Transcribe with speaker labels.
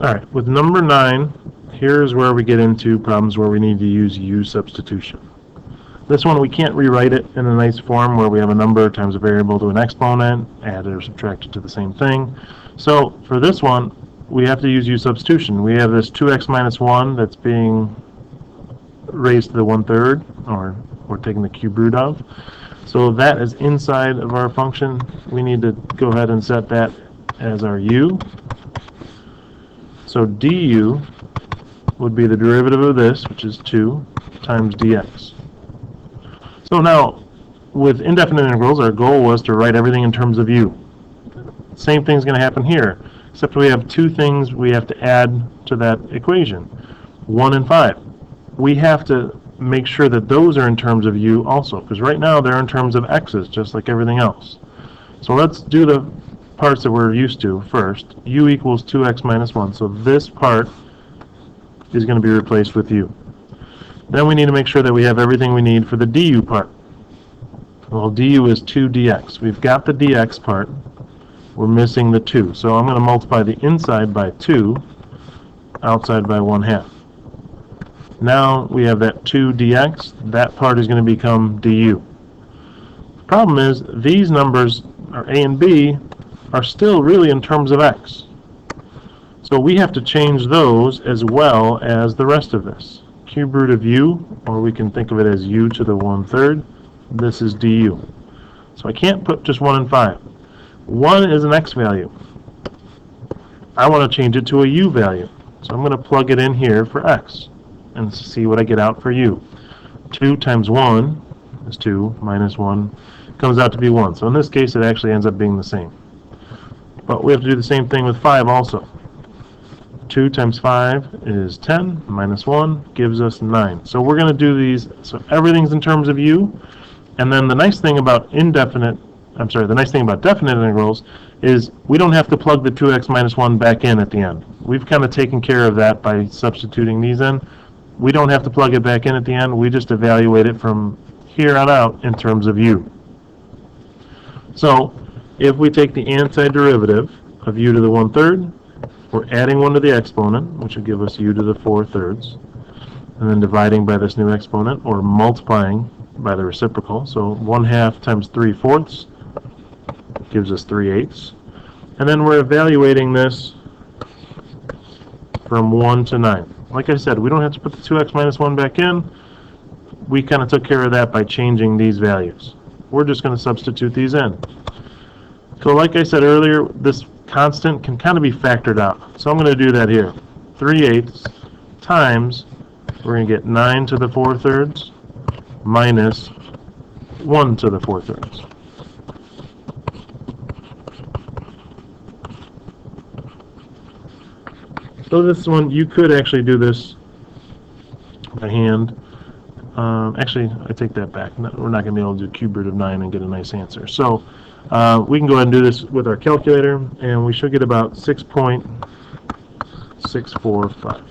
Speaker 1: Alright, with number 9, here's where we get into problems where we need to use U substitution. This one we can't rewrite it in a nice form where we have a number times a variable to an exponent, added or subtracted to the same thing. So for this one, we have to use U substitution. We have this 2x minus 1 that's being raised to the 1/3, or we're taking the cube root of. So that is inside of our function. We need to go ahead and set that as our U. So du would be the derivative of this, which is 2 times dx. So now, with indefinite integrals, our goal was to write everything in terms of u. Same thing's going to happen here, except we have two things we have to add to that equation, 1 and 5. We have to make sure that those are in terms of u also, because right now they're in terms of x's, just like everything else. So let's do the parts that we're used to first. U equals 2x minus 1, so this part is going to be replaced with u. Then we need to make sure that we have everything we need for the du part. Well, du is 2 dx. We've got the dx part. We're missing the 2. So I'm going to multiply the inside by 2, outside by 1/2. Now we have that 2 dx. That part is going to become du. The problem is these numbers, our a and b, are still really in terms of x. So we have to change those as well as the rest of this. Cube root of u, or we can think of it as u to the 1/3. This is du. So I can't put just 1 and 5. 1 is an x value. I want to change it to a u value. So I'm going to plug it in here for x and see what I get out for u. 2 times 1 is 2, minus 1 comes out to be 1. So in this case it actually ends up being the same. But we have to do the same thing with 5 also. 2 times 5 is 10, minus 1 gives us 9. So we're going to do these, so everything's in terms of u, and then the nice thing about the nice thing about definite integrals is we don't have to plug the 2x minus 1 back in at the end. We've kind of taken care of that by substituting these in. We don't have to plug it back in at the end, we just evaluate it from here on out in terms of u. So if we take the antiderivative of u to the 1/3, we're adding 1 to the exponent, which will give us u to the 4/3, and then dividing by this new exponent, or multiplying by the reciprocal. So 1/2 times 3/4 gives us 3/8. And then we're evaluating this from 1 to 9. Like I said, we don't have to put the 2x minus 1 back in. We kind of took care of that by changing these values. We're just going to substitute these in. So like I said earlier, this constant can kind of be factored out. So I'm going to do that here. 3/8 times, we're going to get 9 to the 4/3 minus 1 to the 4/3. So this one, you could actually do this by hand. Actually, I take that back. We're not going to be able to do cube root of 9 and get a nice answer. So we can go ahead and do this with our calculator, and we should get about 6.645.